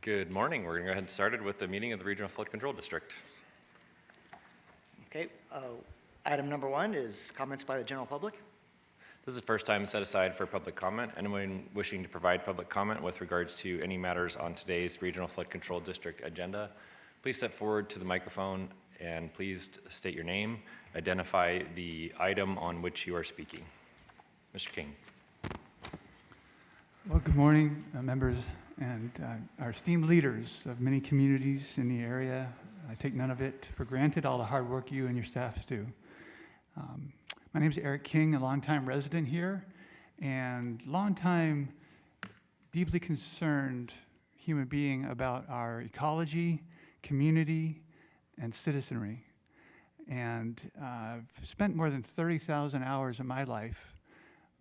Good morning. We're going to go ahead and start with the meeting of the Regional Flood Control District. Okay, item number 1 is comments by the general public. This is the first time set aside for public comment. Anyone wishing to provide public comment with regards to any matters on today's Regional Flood Control District agenda, please step forward to the microphone and please state your name, identify the item on which you are speaking. Mr. King. Well, good morning, members and our esteemed leaders of many communities in the area. I take none of it for granted, all the hard work you and your staff do. My name is Eric King, a longtime resident here, and longtime deeply concerned human being about our ecology, community, and citizenry. And I've spent more than 30,000 hours of my life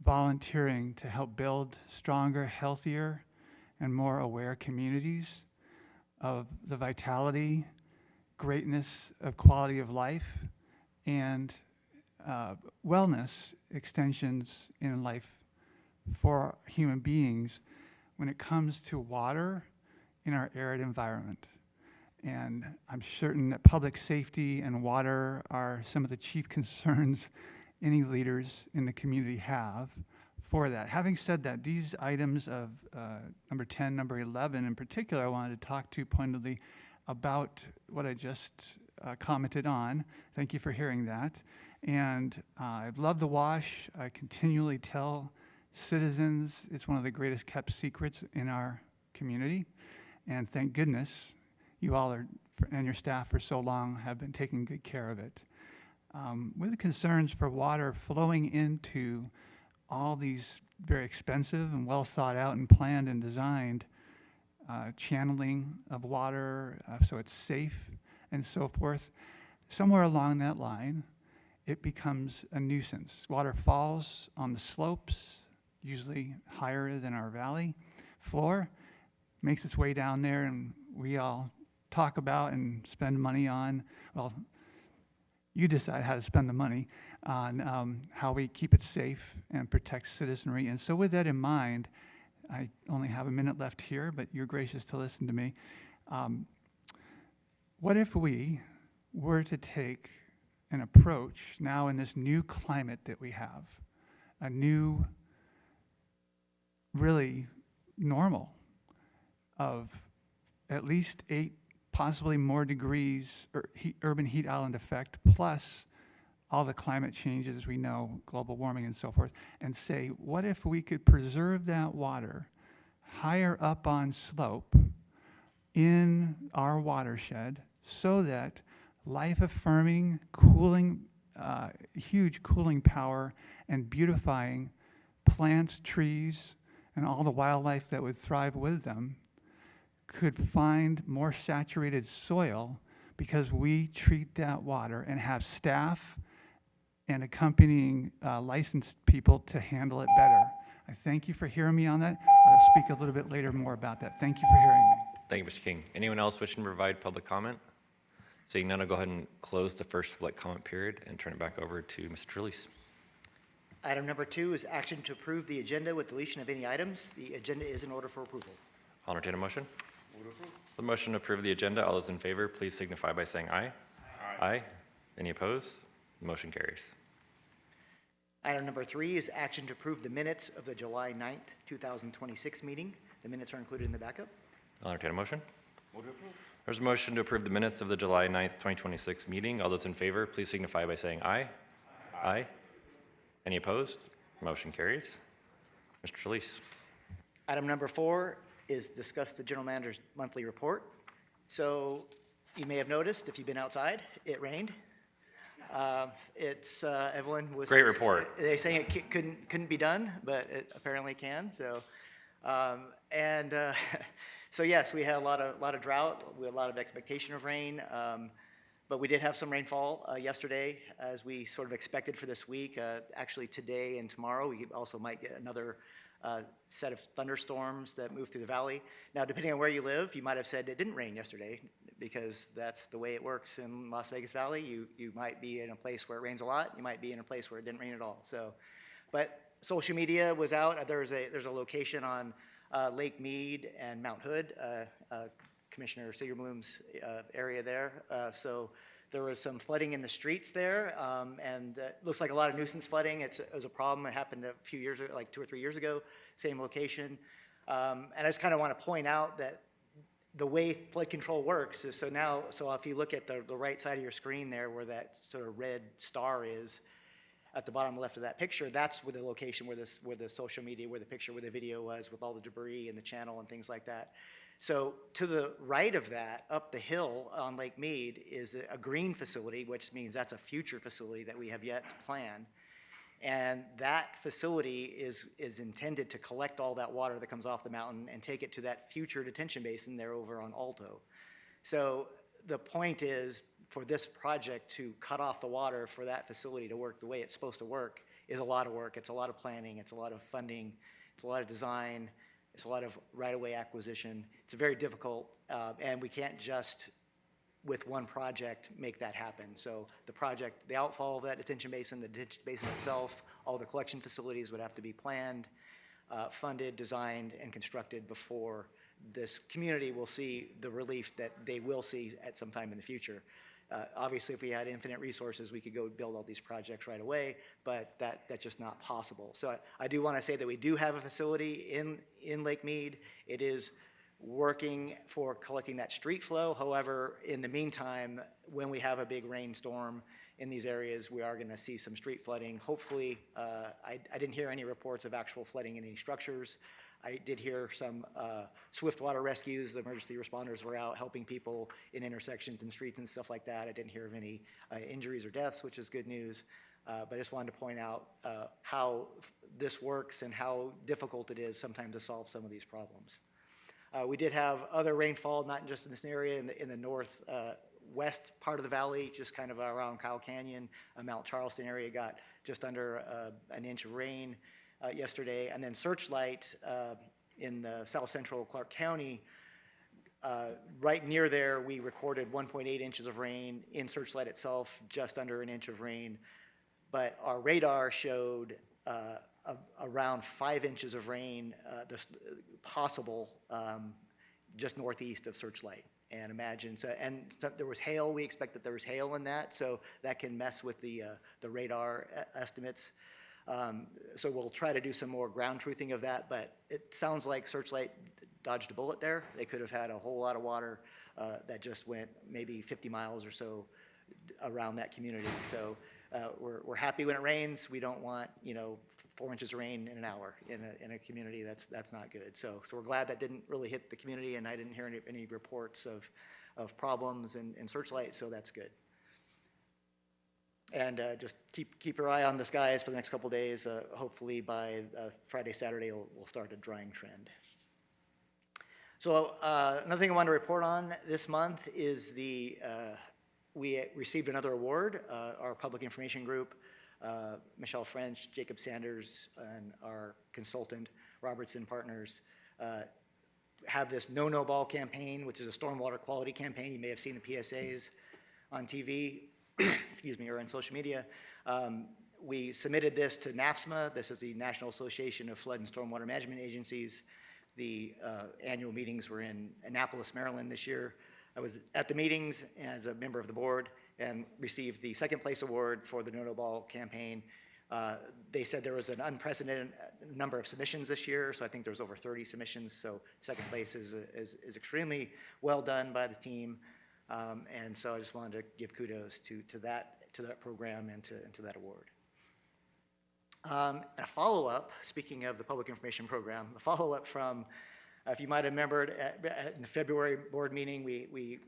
volunteering to help build stronger, healthier, and more aware communities of the vitality, greatness of quality of life, and wellness extensions in life for human beings when it comes to water in our arid environment. And I'm certain that public safety and water are some of the chief concerns any leaders in the community have for that. Having said that, these items of number 10, number 11 in particular, I wanted to talk to pointedly about what I just commented on. Thank you for hearing that. And I love the WASH. I continually tell citizens it's one of the greatest kept secrets in our community. And thank goodness you all are, and your staff for so long have been taking good care of it. With the concerns for water flowing into all these very expensive and well thought out and planned and designed channeling of water so it's safe and so forth, somewhere along that line, it becomes a nuisance. Water falls on the slopes, usually higher than our valley floor, makes its way down there, and we all talk about and spend money on, well, you decide how to spend the money on how we keep it safe and protect citizenry. And so with that in mind, I only have a minute left here, but you're gracious to listen to me. What if we were to take an approach now in this new climate that we have, a new, really normal of at least 8, possibly more degrees urban heat island effect, plus all the climate changes we know, global warming and so forth, and say, what if we could preserve that water higher up on slope in our watershed so that life-affirming, cooling, huge cooling power and beautifying plants, trees, and all the wildlife that would thrive with them could find more saturated soil because we treat that water and have staff and accompanying licensed people to handle it better. I thank you for hearing me on that. I'll speak a little bit later more about that. Thank you for hearing me. Thank you, Mr. King. Anyone else wishing to provide public comment? Seeing none, I'll go ahead and close the first public comment period and turn it back over to Mr. Trelease. Item number 2 is action to approve the agenda with deletion of any items. The agenda is in order for approval. I'll entertain a motion. The motion to approve the agenda. All those in favor, please signify by saying aye. Aye. Any opposed? The motion carries. Item number 3 is action to approve the minutes of the July 9th, 2026 meeting. The minutes are included in the backup. I'll entertain a motion. There's a motion to approve the minutes of the July 9th, 2026 meeting. All those in favor, please signify by saying aye. Aye. Any opposed? Motion carries. Mr. Trelease. Item number 4 is discuss the general manager's monthly report. So you may have noticed, if you've been outside, it rained. Everyone was Great report. They saying it couldn't be done, but it apparently can. So, so yes, we had a lot of drought. We had a lot of expectation of rain, but we did have some rainfall yesterday, as we sort of expected for this week. Actually, today and tomorrow, we also might get another set of thunderstorms that move through the valley. Now, depending on where you live, you might have said it didn't rain yesterday, because that's the way it works in Las Vegas Valley. You might be in a place where it rains a lot. You might be in a place where it didn't rain at all. So, but social media was out. There's a location on Lake Mead and Mount Hood, Commissioner Sigerbloom's area there. So there was some flooding in the streets there, and it looks like a lot of nuisance flooding. It was a problem. It happened a few years ago, like 2 or 3 years ago, same location. And I just kind of want to point out that the way flood control works is so if you look at the right side of your screen there where that sort of red star is, at the bottom left of that picture, that's where the location where the social media, where the video was with all the debris and the channel and things like that. So to the right of that, up the hill on Lake Mead, is a green facility, which means that's a future facility that we have yet to plan. And that facility is intended to collect all that water that comes off the mountain and take it to that future detention basin there over on Alto. So the point is, for this project to cut off the water for that facility to work the way it's supposed to work is a lot of work. It's a lot of planning. It's a lot of funding. It's a lot of design. It's a lot of right-of-way acquisition. It's very difficult, and we can't just, with one project, make that happen. So the project, the outfall of that detention basin, the detention basin itself, all the collection facilities would have to be planned, funded, designed, and constructed before this community will see the relief that they will see at some time in the future. Obviously, if we had infinite resources, we could go build all these projects right away, but that's just not possible. So I do want to say that we do have a facility in Lake Mead. It is working for collecting that street flow. However, in the meantime, when we have a big rainstorm in these areas, we are going to see some street flooding. Hopefully, I didn't hear any reports of actual flooding in any structures. I did hear some swift water rescues. The emergency responders were out helping people in intersections and streets and stuff like that. I didn't hear of any injuries or deaths, which is good news. But I just wanted to point out how this works and how difficult it is sometimes to solve some of these problems. We did have other rainfall, not just in this area, in the northwest part of the valley, just kind of around Kyle Canyon. Mount Charleston area got just under an inch of rain yesterday. And then Searchlight in the south central Clark County, right near there, we recorded 1.8 inches of rain. In Searchlight itself, just under an inch of rain. But our radar showed around 5 inches of rain possible just northeast of Searchlight. And imagine, there was hail. We expect that there was hail in that, so that can mess with the radar estimates. So we'll try to do some more ground truthing of that, but it sounds like Searchlight dodged a bullet there. They could have had a whole lot of water that just went maybe 50 miles or so around that community. So we're happy when it rains. We don't want 4 inches of rain in an hour in a community. That's not good. So we're glad that didn't really hit the community, and I didn't hear any reports of problems in Searchlight. So that's good. And just keep your eye on the skies for the next couple of days. Hopefully by Friday, Saturday, we'll start a drying trend. So another thing I want to report on this month is we received another award. Our public information group, Michelle French, Jacob Sanders, and our consultant, Robertson Partners, have this No Ball campaign, which is a stormwater quality campaign. You may have seen the PSAs on TV. Excuse me, or on social media. We submitted this to NAFSMA. This is the National Association of Flood and Stormwater Management Agencies. The annual meetings were in Annapolis, Maryland this year. I was at the meetings as a member of the board and received the second place award for the No Ball campaign. They said there was an unprecedented number of submissions this year, so I think there's over 30 submissions, so second place is extremely well done by the team. And so I just wanted to give kudos to that program and to that award. A follow-up, speaking of the public information program, a follow-up from, if you might have remembered, in the February board meeting, we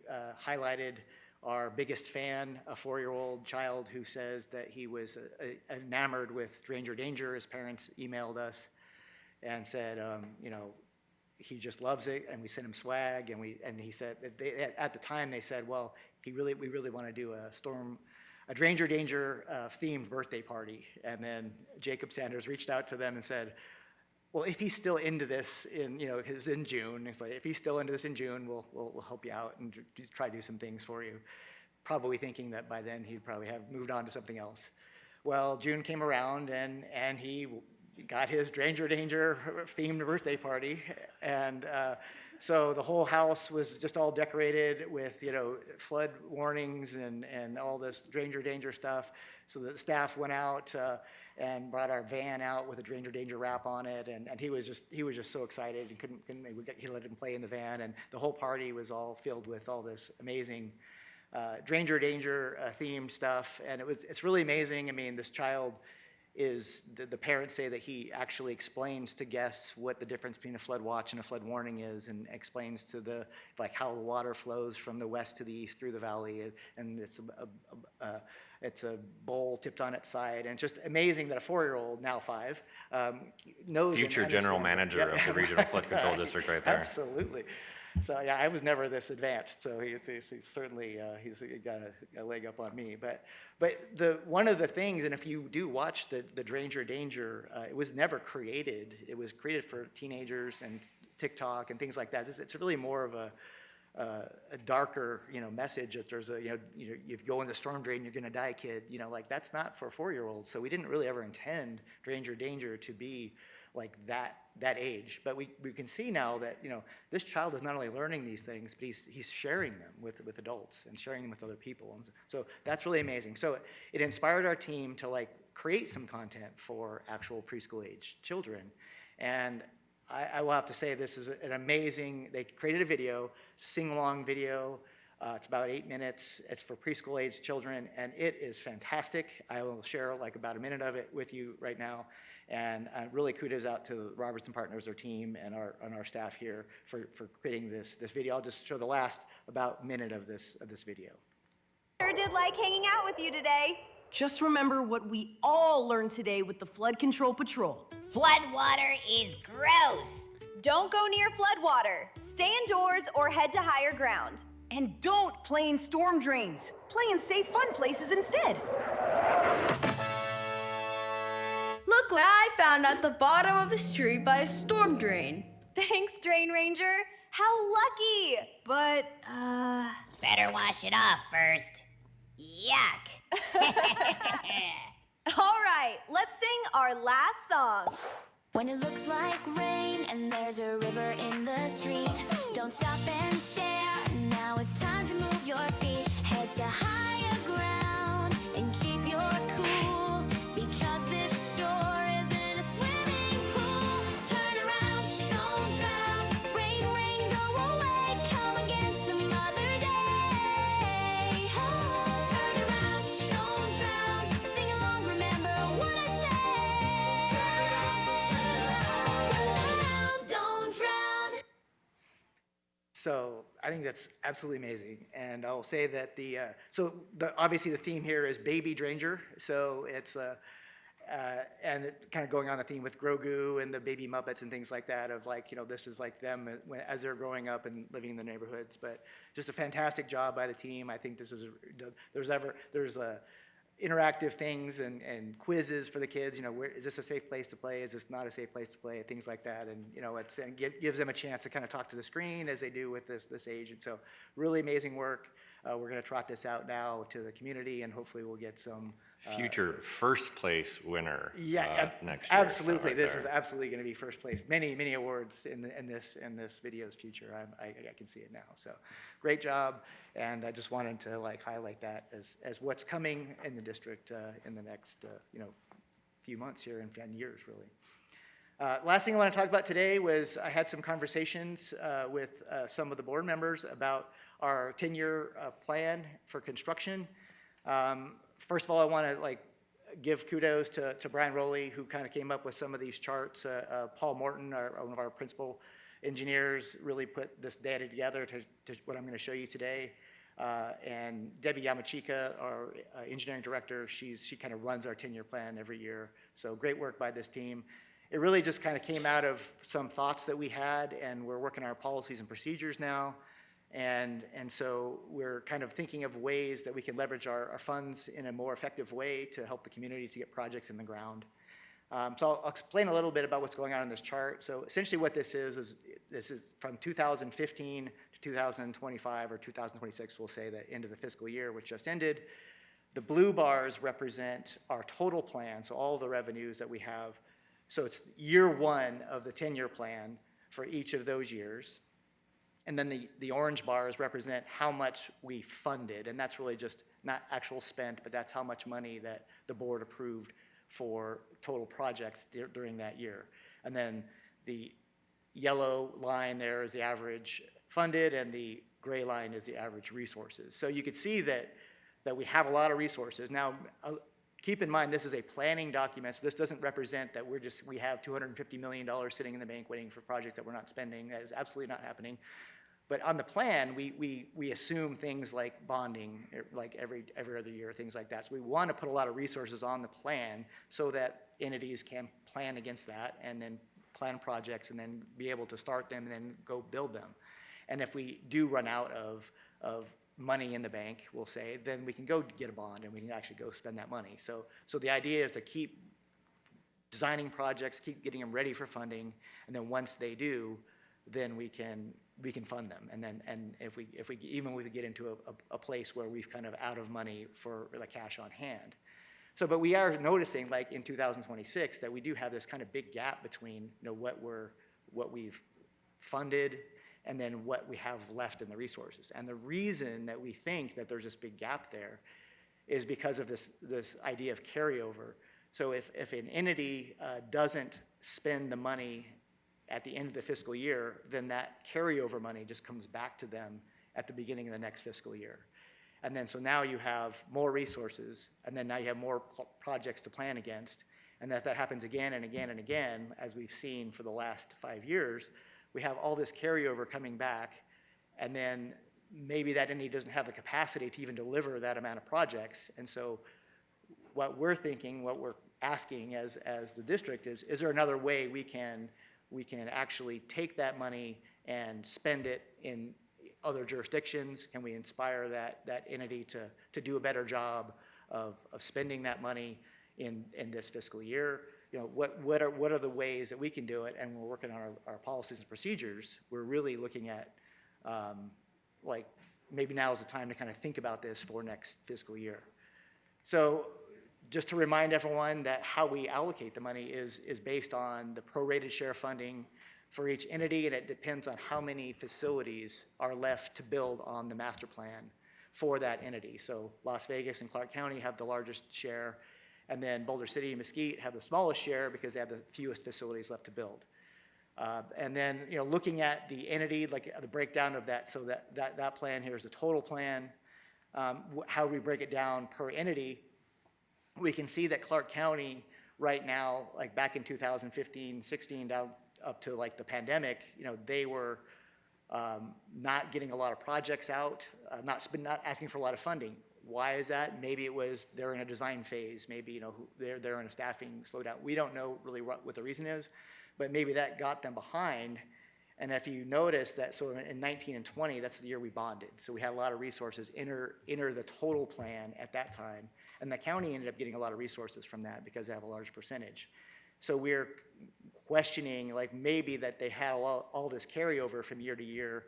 highlighted our biggest fan, a 4-year-old child who says that he was enamored with Ranger Danger. His parents emailed us and said, he just loves it, and we sent him swag, and he said that at the time they said, well, we really want to do a Ranger Danger themed birthday party. And then Jacob Sanders reached out to them and said, well, if he's still into this it was in June. It's like, if he's still into this in June, we'll help you out and try to do some things for you. Probably thinking that by then he'd probably have moved on to something else. Well, June came around and he got his Stranger Danger themed birthday party. And so the whole house was just all decorated with, flood warnings and all this Stranger Danger stuff. So the staff went out and brought our van out with a Stranger Danger wrap on it. And he was just so excited and he let him play in the van. And the whole party was all filled with all this amazing Stranger Danger themed stuff. And it's really amazing. I mean, this child is, the parents say that he actually explains to guests what the difference between a flood watch and a flood warning is, and explains to how the water flows from the west to the east through the valley, and it's a bowl tipped on its side, and it's just amazing that a 4-year-old, now 5, knows. Future general manager of the Regional Flood Control District right there. Absolutely. So yeah, I was never this advanced, so he's certainly he's got a leg up on me. But one of the things, and if you do watch the Stranger Danger, it was never created. It was created for teenagers and TikTok and things like that. It's really more of a darker, message that there's you go in the storm drain, you're gonna die, kid. That's not for 4-year-olds. So we didn't really ever intend Stranger Danger to be like that age. But we can see now that this child is not only learning these things, but he's sharing them with adults and sharing them with other people. And so that's really amazing. So it inspired our team to create some content for actual preschool age children. And I will have to say, this is an amazing, they created a video, sing-along video. It's about 8 minutes. It's for preschool age children, and it is fantastic. I will share about a minute of it with you right now. And really kudos out to Robertson Partners, their team, and our staff here for creating this video. I'll just show the last about minute of this video. Sure did like hanging out with you today. Just remember what we all learned today with the Flood Control Patrol. Flood water is gross. Don't go near floodwater. Stay indoors or head to higher ground. And don't play in storm drains. Play in safe, fun places instead. Look what I found at the bottom of the street by a storm drain. Thanks, Drain Ranger. How lucky! But, Better wash it off first. Yuck. All right, let's sing our last song. When it looks like rain and there's a river in the street, don't stop and stare. Now it's time to move your feet. Head to higher ground and keep your cool, because this shore isn't a swimming pool. Turn around, don't drown. Rain, rain, go away. Come again some other day. Turn around, don't drown. Sing along, remember what I say. Turn around, don't drown. So I think that's absolutely amazing, and I'll say that obviously the theme here is Baby Dranger. So it's and it kind of going on the theme with Grogu and the Baby Muppets and things like that. Of this is them as they're growing up and living in the neighborhoods. But just a fantastic job by the team. I think this is there's interactive things and quizzes for the kids. Is this a safe place to play? Is this not a safe place to play? Things like that, and gives them a chance to kind of talk to the screen as they do with this age. And so, really amazing work. We're going to trot this out now to the community, and hopefully we'll get some Future first place winner next year. Absolutely. Right This there. is absolutely going to be first place. Many awards in this video's future. I can see it now. So, great job. And I just wanted to highlight that as what's coming in the district in the next few months here and years really. Last thing I want to talk about today was I had some conversations with some of the board members about our 10-year plan for construction. First of all, I want to give kudos to Brian Rowley, who kind of came up with some of these charts. Paul Morton, one of our principal engineers, really put this data together to what I'm going to show you today. And Debbie Yamachika, our engineering director, she kind of runs our 10-year plan every year. So great work by this team. It really just kind of came out of some thoughts that we had, and we're working on our policies and procedures now. And so we're kind of thinking of ways that we can leverage our funds in a more effective way to help the community to get projects in the ground. So I'll explain a little bit about what's going on in this chart. So essentially what this is from 2015 to 2025 or 2026, we'll say the end of the fiscal year, which just ended. The blue bars represent our total plan, so all the revenues that we have So it's year one of the 10-year plan for each of those years. And then the orange bars represent how much we funded, and that's really just not actual spent, but that's how much money that the board approved for total projects during that year. And then the yellow line there is the average funded, and the gray line is the average resources. So you could see that we have a lot of resources. Now, keep in mind, this is a planning document, so this doesn't represent that we have $250 million sitting in the bank waiting for projects that we're not spending. That is absolutely not happening. But on the plan, we assume things like bonding, like every other year, things like that. So we want to put a lot of resources on the plan so that entities can plan against that and then plan projects and then be able to start them and then go build them. And if we do run out of money in the bank, we'll say, then we can go get a bond and we can actually go spend that money. So the idea is to keep designing projects, keep getting them ready for funding, and then once they do, then we can fund them. And if we get into a place where we've kind of out of money for the cash on hand. So, but we are noticing, like in 2026, that we do have this kind of big gap between what we've funded and then what we have left in the resources. And the reason that we think that there's this big gap there is because of this idea of carryover. So if an entity doesn't spend the money at the end of the fiscal year, then that carryover money just comes back to them at the beginning of the next fiscal year. And then so now you have more resources, and then now you have more projects to plan against. And if that happens again and again and again, as we've seen for the last 5 years, we have all this carryover coming back, and then maybe that entity doesn't have the capacity to even deliver that amount of projects. And so what we're thinking, what we're asking as the district is there another way we can actually take that money and spend it in other jurisdictions? Can we inspire that entity to do a better job of spending that money in this fiscal year? You know, what are the ways that we can do it? And we're working on our policies and procedures. We're really looking at like maybe now is the time to kind of think about this for next fiscal year. So just to remind everyone that how we allocate the money is based on the prorated share funding for each entity, and it depends on how many facilities are left to build on the master plan for that entity. So Las Vegas and Clark County have the largest share, and then Boulder City and Mesquite have the smallest share because they have the fewest facilities left to build. And then, you know, looking at the entity, like the breakdown of that, so that plan here is the total plan. How we break it down per entity, we can see that Clark County right now, like back in 2015, 16, down up to like the pandemic, you know, they were not getting a lot of projects out, not asking for a lot of funding. Why is that? Maybe it was they're in a design phase. Maybe, you know, they're in a staffing slowdown. We don't know really what the reason is, but maybe that got them behind. And if you notice that, so in 19 and 20, that's the year we bonded. So we had a lot of resources enter the total plan at that time. And the county ended up getting a lot of resources from that because they have a large percentage. So we're questioning, like maybe that they had all this carryover from year to year,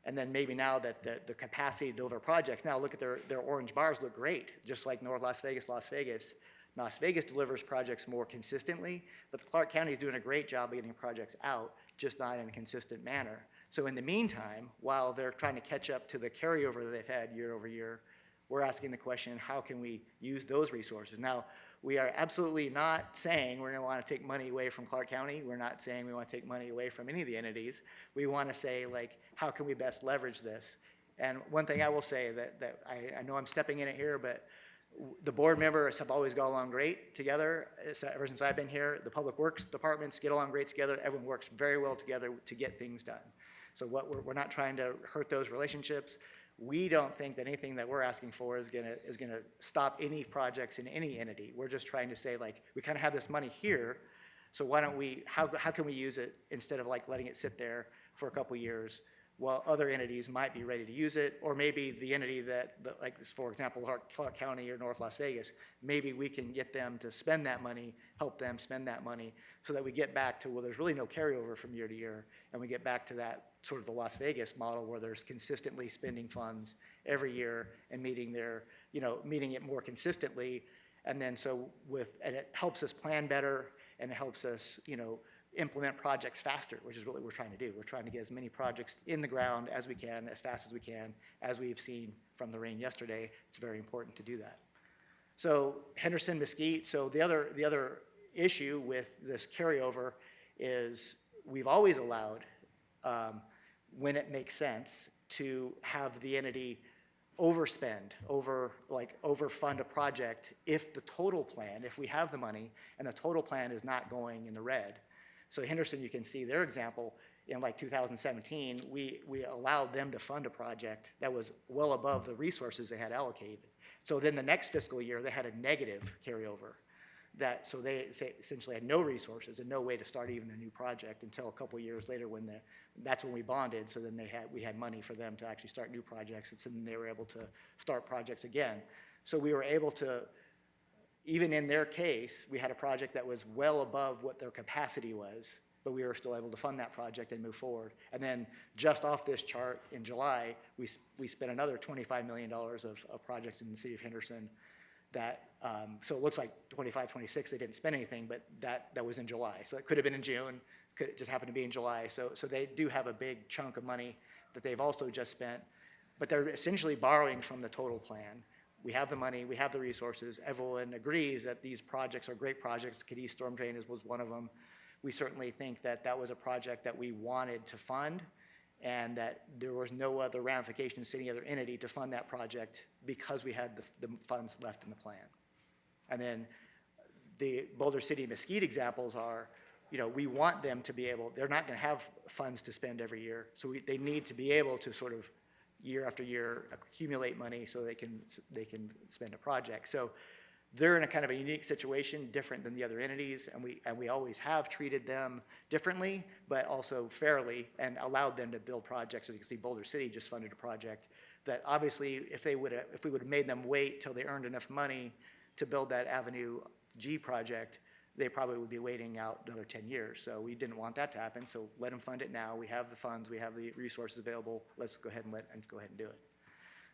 and then maybe now that the capacity to deliver projects, now look at their orange bars look great, just like North Las Vegas, Las Vegas. Las Vegas delivers projects more consistently, but Clark County is doing a great job of getting projects out, just not in a consistent manner. So in the meantime, while they're trying to catch up to the carryover that they've had year over year, we're asking the question, how can we use those resources? Now, we are absolutely not saying we're going to want to take money away from Clark County. We're not saying we want to take money away from any of the entities. We want to say, like, how can we best leverage this? And one thing I will say that I know I'm stepping in it here, but the board members have always got along great together. Ever since I've been here, the public works departments get along great together. Everyone works very well together to get things done. So we're not trying to hurt those relationships. We don't think that anything that we're asking for is gonna stop any projects in any entity. We're just trying to say, like, we kind of have this money here, so why don't we? How can we use it instead of like letting it sit there for a couple years while other entities might be ready to use it, or maybe the entity that like, for example, Clark County or North Las Vegas, maybe we can get them to spend that money, help them spend that money, so that we get back to, well, there's really no carryover from year to year, and we get back to that sort of the Las Vegas model where there's consistently spending funds every year and meeting it more consistently. And then and it helps us plan better, and it helps us, implement projects faster, which is what we're trying to do. We're trying to get as many projects in the ground as we can, as fast as we can. As we've seen from the rain yesterday, it's very important to do that. So Henderson, Mesquite, so the other issue with this carryover is we've always allowed, when it makes sense, to have the entity overspend, overfund a project if the total plan, if we have the money and the total plan is not going in the red. So Henderson, you can see their example in like 2017, we allowed them to fund a project that was well above the resources they had allocated. So then the next fiscal year, they had a negative carryover. So they essentially had no resources and no way to start even a new project until a couple years later that's when we bonded. So then we had money for them to actually start new projects, and so then they were able to start projects again. So we were able to, even in their case, we had a project that was well above what their capacity was, but we were still able to fund that project and move forward. And then just off this chart in July, we spent another $25 million of projects in the city of Henderson that, so it looks like 25, 26, they didn't spend anything, but that was in July. So it could have been in June, it just happened to be in July. So they do have a big chunk of money that they've also just spent, but they're essentially borrowing from the total plan. We have the money, we have the resources. Everyone agrees that these projects are great projects. Cadiz Storm Drain was one of them. We certainly think that was a project that we wanted to fund, and that there was no other ramifications to any other entity to fund that project because we had the funds left in the plan. And then the Boulder City and Mesquite examples are, we want them to be able, they're not going to have funds to spend every year, so they need to be able to sort of year after year accumulate money so they can spend a project. So they're in a kind of a unique situation, different than the other entities, and we always have treated them differently, but also fairly, and allowed them to build projects. As you can see, Boulder City just funded a project that obviously, if we would have made them wait till they earned enough money to build that Avenue G project, they probably would be waiting out another 10 years. So we didn't want that to happen, so let them fund it now. We have the funds, we have the resources available. Let's go ahead and go ahead and do it.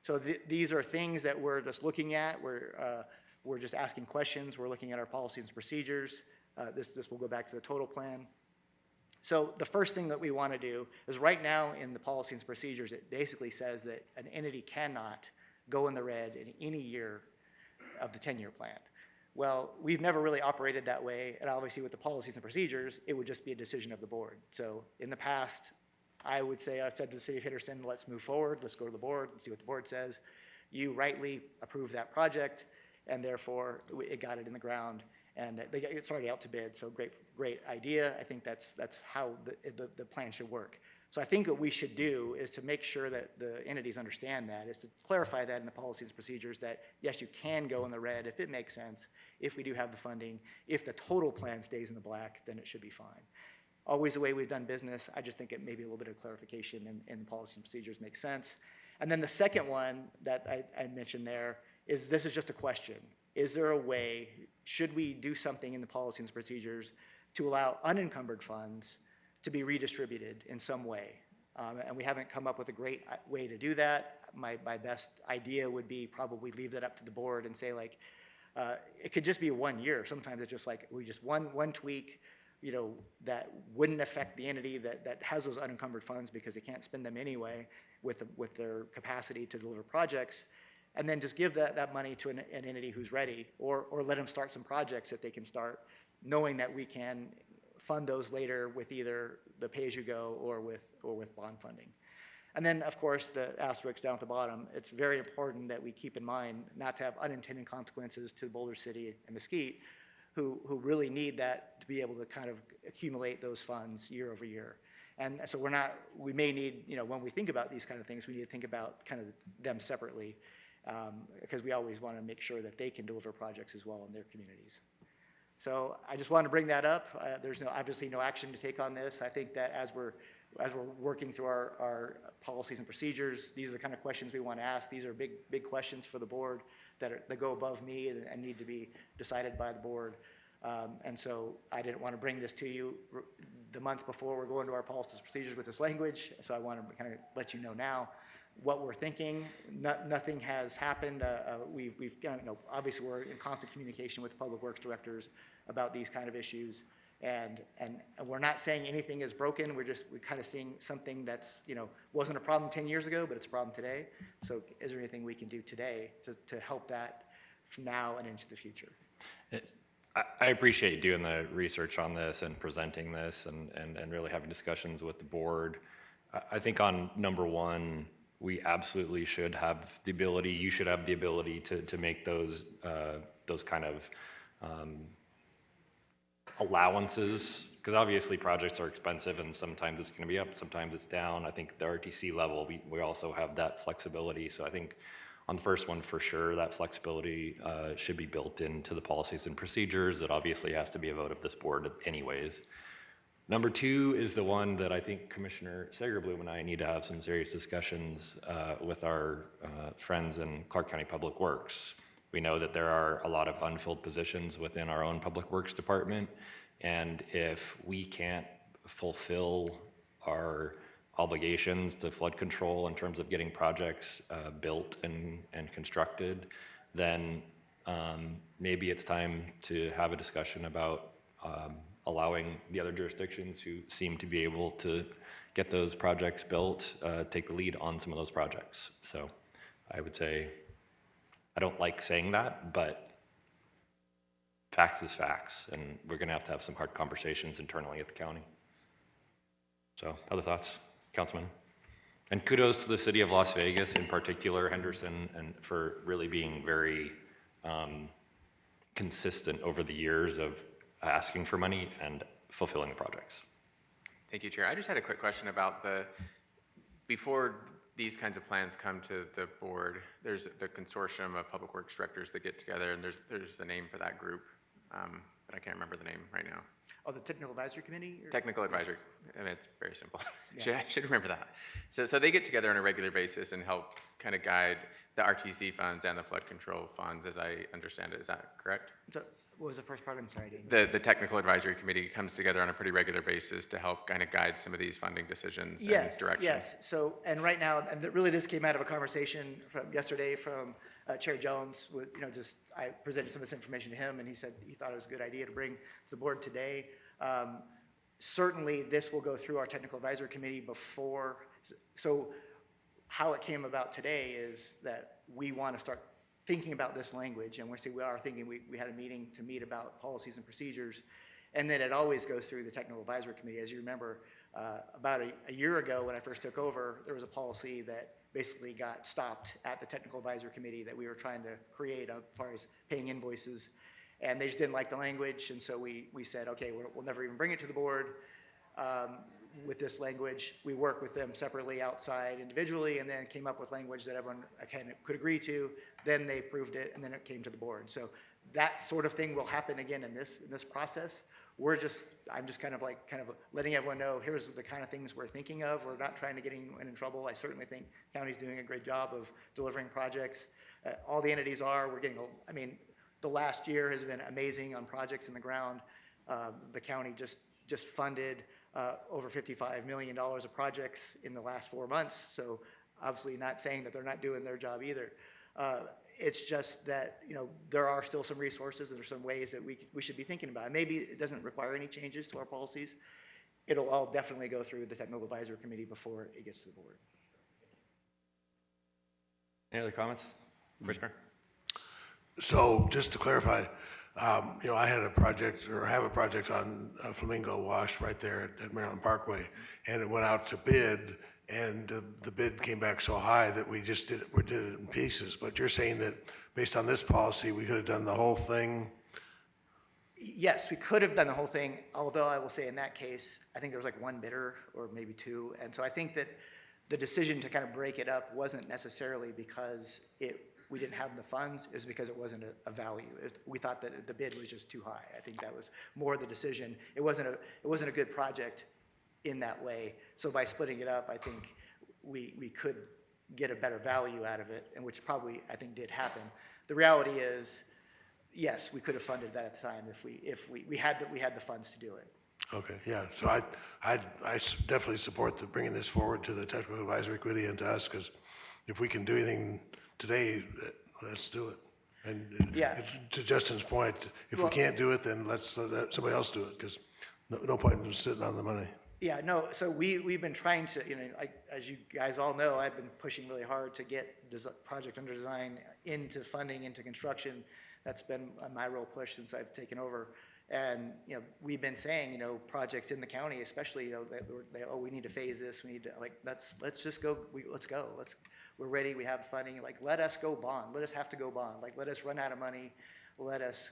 So these are things that we're just looking at. We're just asking questions. We're looking at our policies and procedures. This will go back to the total plan. So the first thing that we want to do is, right now in the policies and procedures, it basically says that an entity cannot go in the red in any year of the 10-year plan. Well, we've never really operated that way, and obviously with the policies and procedures, it would just be a decision of the board. So in the past, I've said to the city of Henderson, let's move forward, let's go to the board and see what the board says. You rightly approve that project, and therefore it got it in the ground, and it's already out to bid. So great idea. I think that's how the plan should work. So I think what we should do is to make sure that the entities understand that, is to clarify that in the policies and procedures that, yes, you can go in the red if it makes sense, if we do have the funding. If the total plan stays in the black, then it should be fine. Always the way we've done business. I just think it maybe a little bit of clarification in the policies and procedures makes sense. And then the second one that I mentioned there is, this is just a question. Is there a way, should we do something in the policies and procedures to allow unencumbered funds to be redistributed in some way? And we haven't come up with a great way to do that. My best idea would be probably leave that up to the board and say, like, it could just be 1 year. Sometimes it's just like, one tweak, that wouldn't affect the entity that has those unencumbered funds because they can't spend them anyway with their capacity to deliver projects. And then just give that money to an entity who's ready, or let them start some projects that they can start, knowing that we can fund those later with either the pay-as-you-go or with bond funding. And then, of course, the asterisk down at the bottom, it's very important that we keep in mind not to have unintended consequences to Boulder City and Mesquite, who really need that to be able to kind of accumulate those funds year over year. And so we may need, when we think about these kind of things, we need to think about kind of them separately, because we always want to make sure that they can deliver projects as well in their communities. So I just wanted to bring that up. There's obviously no action to take on this. I think that as we're working through our policies and procedures, these are the kind of questions we want to ask. These are big questions for the board that go above me and need to be decided by the board. And so I didn't want to bring this to you the month before we're going to our policies and procedures with this language. So I want to kind of let you know now. what we're thinking. Nothing has happened. We've obviously we're in constant communication with public works directors about these kind of issues. And we're not saying anything is broken. We're kind of seeing something that's, wasn't a problem 10 years ago, but it's a problem today. So is there anything we can do today to help that from now and into the future? I appreciate doing the research on this and presenting this and really having discussions with the board. I think on number one, we absolutely should have the ability, you should have the ability to make those kind of allowances, because obviously projects are expensive and sometimes it's going to be up, sometimes it's down. I think at the RTC level, we also have that flexibility. So I think on the first one, for sure, that flexibility should be built into the policies and procedures. It obviously has to be a vote of this board anyways. Number two is the one that I think Commissioner Sagerbloom and I need to have some serious discussions with our friends in Clark County Public Works. We know that there are a lot of unfilled positions within our own Public Works Department, and if we can't fulfill our obligations to flood control in terms of getting projects built and constructed, then maybe it's time to have a discussion about allowing the other jurisdictions who seem to be able to get those projects built, take the lead on some of those projects. So I would say, I don't like saying that, but facts is facts, and we're gonna have some hard conversations internally at the county. So, other thoughts, Councilman? And kudos to the city of Las Vegas, in particular, Henderson, and for really being very consistent over the years of asking for money and fulfilling the projects. Thank you, Chair. I just had a quick question about before these kinds of plans come to the board, there's the consortium of public works directors that get together, and there's a name for that group, but I can't remember the name right now. Oh, the Technical Advisory Committee? Technical Advisory. I mean, it's very simple. Yeah. I should remember that. So they get together on a regular basis and help kind of guide the RTC funds and the flood control funds, as I understand it. Is that correct? So, what was the first part? I'm sorry, I didn't. The Technical Advisory Committee comes together on a pretty regular basis to help kind of guide some of these funding decisions and direction. Yes. So, and right now, and really this came out of a conversation from yesterday from Chair Jones. With, I presented some of this information to him, and he said he thought it was a good idea to bring to the board today. Certainly, this will go through our Technical Advisory Committee before. So, how it came about today is that we want to start thinking about this language, and we are thinking, we had a meeting to meet about policies and procedures, and then it always goes through the Technical Advisory Committee. As you remember, about a year ago when I first took over, there was a policy that basically got stopped at the Technical Advisory Committee that we were trying to create as far as paying invoices, and they just didn't like the language, and so we said, okay, we'll never even bring it to the board with this language. We worked with them separately outside individually, and then came up with language that everyone could agree to. Then they approved it, and then it came to the board. So that sort of thing will happen again in this process. I'm just kind of letting everyone know, here's the kind of things we're thinking of. We're not trying to get anyone in trouble. I certainly think the county's doing a great job of delivering projects. All the entities are. The last year has been amazing on projects in the ground. The county just funded over $55 million of projects in the last 4 months. So obviously not saying that they're not doing their job either. It's just that, there are still some resources and there's some ways that we should be thinking about it. Maybe it doesn't require any changes to our policies. It'll all definitely go through the Technical Advisory Committee before it gets to the board. Any other comments, Commissioner? So just to clarify, I had a project, or have a project on Flamingo Wash right there at Maryland Parkway, and it went out to bid, and the bid came back so high that we did it in pieces. But you're saying that based on this policy, we could have done the whole thing? Yes, we could have done the whole thing, although I will say in that case, I think there was like one bidder or maybe two. And so I think that the decision to kind of break it up wasn't necessarily because we didn't have the funds, is because it wasn't a value. We thought that the bid was just too high. I think that was more the decision. It wasn't a good project in that way. So by splitting it up, I think we could get a better value out of it, and which probably I think did happen. The reality is, yes, we could have funded that at the time if we had the funds to do it. Okay, yeah, so definitely support bringing this forward to the Technical Advisory Committee and to us, because if we can do anything today, let's do it. And Yeah. to Justin's point, if we can't do it, then let's let somebody else do it, because no point in sitting on the money. Yeah, no, so we've been trying to, as you guys all know, I've been pushing really hard to get project under design into funding, into construction. That's been my real push since I've taken over. And, we've been saying, projects in the county, especially, we need to phase this, we need to, let's just go, let's go. We're ready, we have funding, let us go bond, let us have to go bond, let us run out of money, let us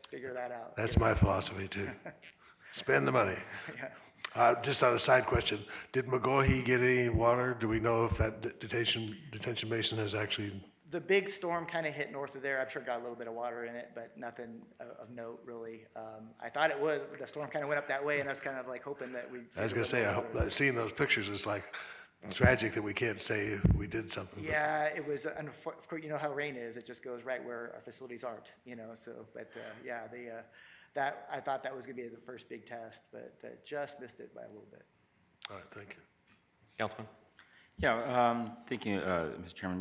figure that out. That's my philosophy too. Spend the money. Just on a side question, did McGaughey get any water? Do we know if that detention basin has actually? The big storm kind of hit north of there. I'm sure it got a little bit of water in it, but nothing of note really. I thought it would. The storm kind of went up that way, and I was kind of hoping that we'd. I was going to say, seeing those pictures, it's tragic that we can't say we did something. Yeah, it was. Of course, you know how rain is. It just goes right where our facilities aren't. So, but yeah, that I thought that was going to be the first big test, but just missed it by a little bit. All right, thank you. Councilman? Yeah, thank you, Mr. Chairman.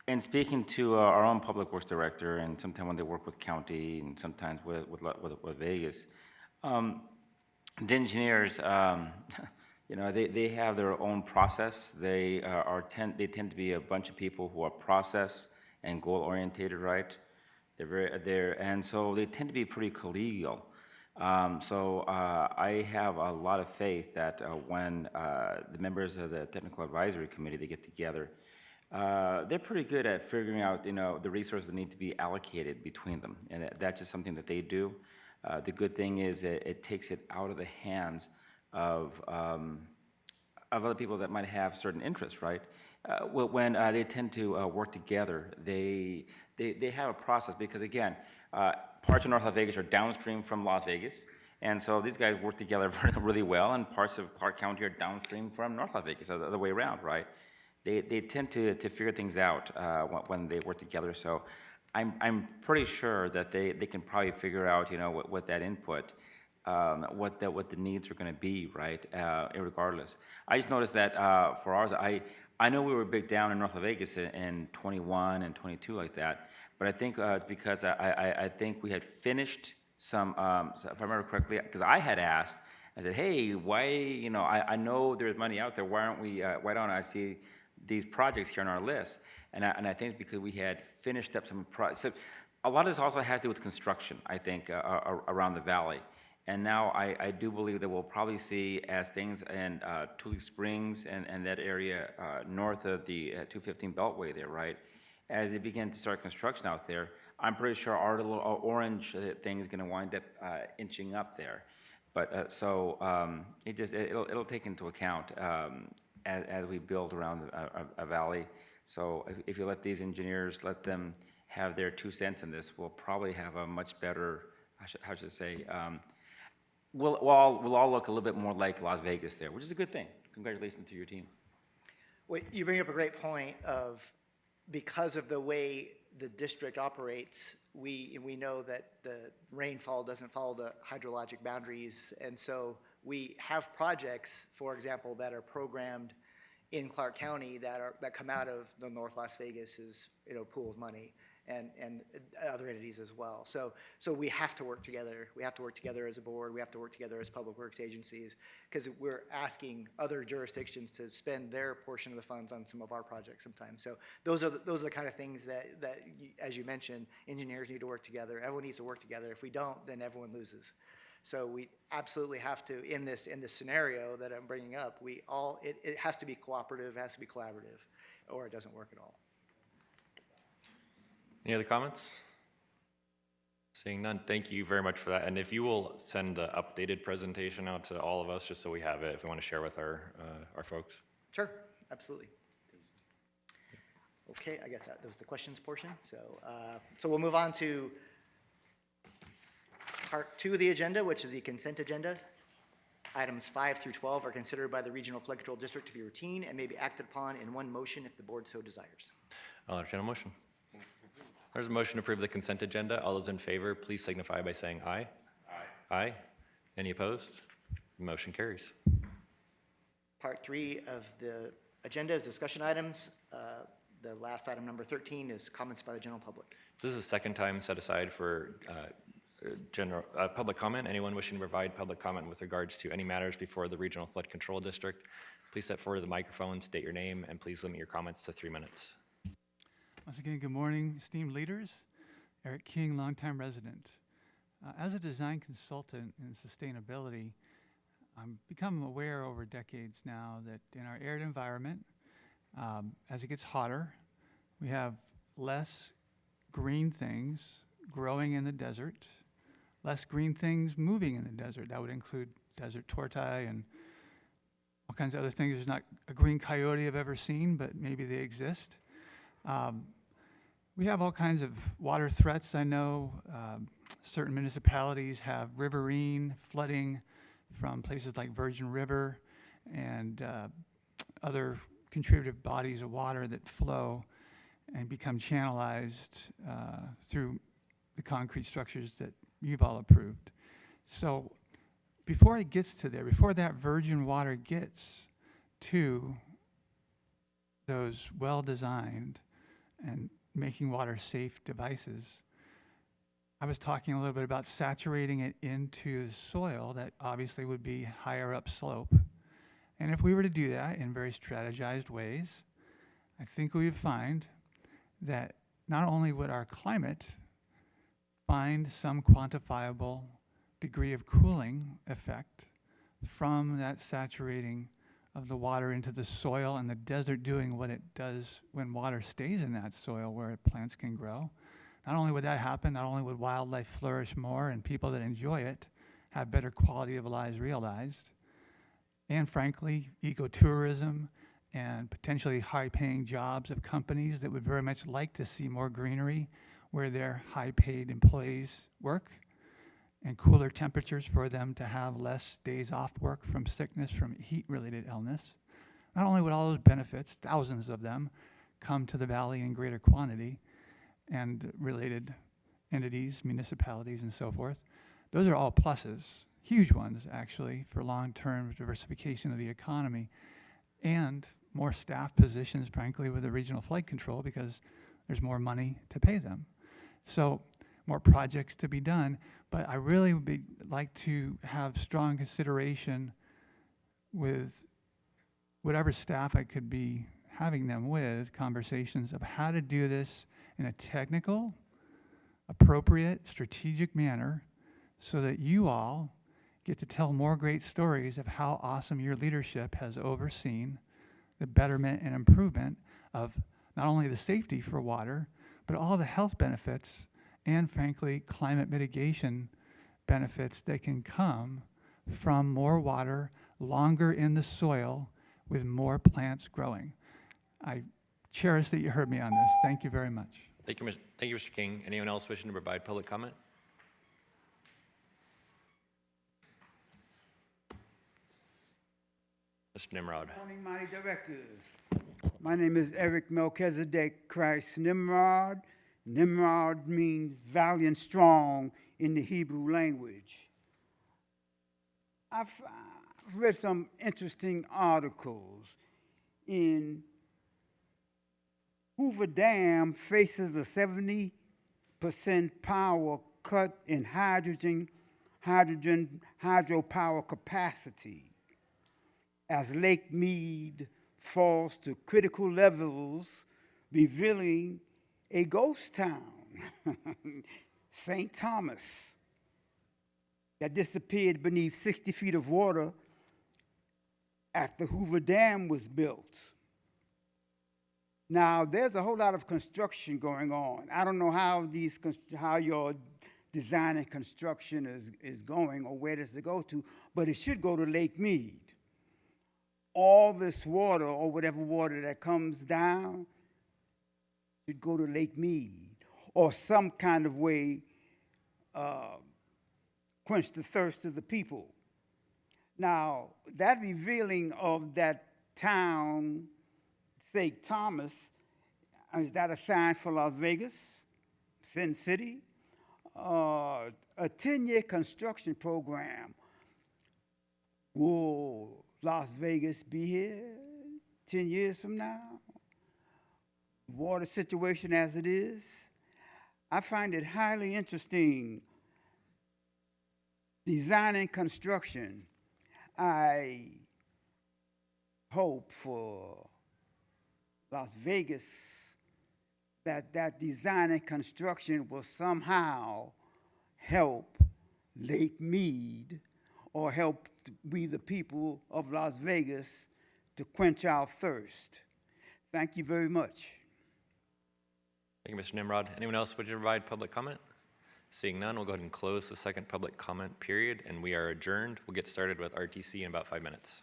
In speaking to our own public works director, and sometimes when they work with county, and sometimes with Vegas, the engineers, they have their own process. They tend to be a bunch of people who are process and goal orientated, right? And so they tend to be pretty collegial. I have a lot of faith that when the members of the Technical Advisory Committee, they get together, they're pretty good at figuring out, the resources that need to be allocated between them. And that's just something that they do. The good thing is it takes it out of the hands of other people that might have certain interests, right? When they tend to work together, they have a process because, again, parts of North Las Vegas are downstream from Las Vegas, and so these guys work together really well, and parts of Clark County are downstream from North Las Vegas, the other way around, right? They tend to figure things out when they work together, so I'm pretty sure that they can probably figure out, what that input, what the needs are going to be, right, regardless. I just noticed that for ours, I know we were big down in North Las Vegas in 21 and 22 like that, but I think it's because I think we had finished some, so if I remember correctly, because I had asked, I said, hey, why, I know there's money out there, why don't I see these projects here on our list? And I think it's because we had finished up some projects. So a lot of this also has to do with construction, I think, around the valley. And now I do believe that we'll probably see, as things in Tule Springs and that area north of the 215 Beltway there, right? As they begin to start construction out there, I'm pretty sure our little orange thing is going to wind up inching up there. But it'll take into account as we build around a valley. So if you let these engineers, let them have their 2 cents in this, we'll probably have a much better, how should I say, we'll all look a little bit more like Las Vegas there, which is a good thing. Congratulations to your team. Well, you bring up a great point of, because of the way the district operates, we know that the rainfall doesn't follow the hydrologic boundaries, and so we have projects, for example, that are programmed in Clark County that come out of the North Las Vegas's pool of money, and other entities as well. So we have to work together. We have to work together as a board. We have to work together as public works agencies, because we're asking other jurisdictions to spend their portion of the funds on some of our projects sometimes. So those are the kind of things that as you mentioned, engineers need to work together. Everyone needs to work together. If we don't, then everyone loses. So we absolutely have to, in this scenario that I'm bringing up, it has to be cooperative, it has to be collaborative, or it doesn't work at all. Any other comments? Seeing none, thank you very much for that. And if you will send the updated presentation out to all of us, just so we have it, if we want to share with our folks. Sure, absolutely. Okay, I guess that was the questions portion. So we'll move on to part 2 of the agenda, which is the consent agenda. Items 5 through 12 are considered by the Regional Flood Control District to be routine and may be acted upon in one motion if the board so desires. I'll entertain a motion. There's a motion to approve the consent agenda. All those in favor, please signify by saying aye. Aye. Aye. Any opposed? Motion carries. Part 3 of the agenda is discussion items. The last item, number 13, is comments by the general public. This is the second time set aside for public comment. Anyone wishing to provide public comment with regards to any matters before the Regional Flood Control District, please step forward to the microphone, state your name, and please limit your comments to 3 minutes. Once again, good morning, esteemed leaders. Eric King, longtime resident. As a design consultant in sustainability, I'm become aware over decades now that in our arid environment, as it gets hotter, we have less green things growing in the desert, less green things moving in the desert. That would include desert tortoise and all kinds of other things. There's not a green coyote I've ever seen, but maybe they exist. We have all kinds of water threats. I know certain municipalities have riverine flooding from places like Virgin River and other contributive bodies of water that flow and become channelized through the concrete structures that you've all approved. So before it gets to there, before that virgin water gets to those well-designed and making water safe devices, I was talking a little bit about saturating it into the soil that obviously would be higher up slope. And if we were to do that in very strategized ways, I think we would find that not only would our climate find some quantifiable degree of cooling effect from that saturating of the water into the soil and the desert doing what it does when water stays in that soil where plants can grow. Not only would that happen, not only would wildlife flourish more and people that enjoy it have better quality of lives realized, and frankly, ecotourism and potentially high-paying jobs of companies that would very much like to see more greenery where their high-paid employees work, and cooler temperatures for them to have less days off work from sickness from heat-related illness. Not only would all those benefits, thousands of them, come to the valley in greater quantity and related entities, municipalities, and so forth, those are all pluses, huge ones actually, for long-term diversification of the economy and more staff positions, frankly, with the regional flood control because there's more money to pay them. So more projects to be done, but I really would like to have strong consideration with whatever staff I could be having them with, conversations of how to do this in a technical, appropriate, strategic manner so that you all get to tell more great stories of how awesome your leadership has overseen the betterment and improvement of not only the safety for water, but all the health benefits and, frankly, climate mitigation benefits that can come from more water, longer in the soil, with more plants growing. I cherish that you heard me on this. Thank you very much. Thank you, Mr. King. Anyone else wishing to provide public comment? Mr. Nimrod. Good morning, mighty directors. My name is Eric Melchizedek Christ Nimrod. Nimrod means valiant, strong in the Hebrew language. I've read some interesting articles in Hoover Dam faces a 70% power cut in hydropower capacity as Lake Mead falls to critical levels, revealing a ghost town, St. Thomas, that disappeared beneath 60 feet of water after Hoover Dam was built. Now, there's a whole lot of construction going on. I don't know how your design and construction is going or where does it go to, but it should go to Lake Mead. All this water or whatever water that comes down should go to Lake Mead or some kind of way quench the thirst of the people. Now, that revealing of that town, St. Thomas, is that a sign for Las Vegas, Sin City? a 10-year construction program. Will Las Vegas be here 10 years from now? Water situation as it is? I find it highly interesting. Design and construction. I hope for Las Vegas that design and construction will somehow help Lake Mead or help we, the people of Las Vegas, to quench our thirst. Thank you very much. Thank you, Mr. Nimrod. Anyone else would you provide public comment? Seeing none, we'll go ahead and close the second public comment period, and we are adjourned. We'll get started with RTC in about 5 minutes.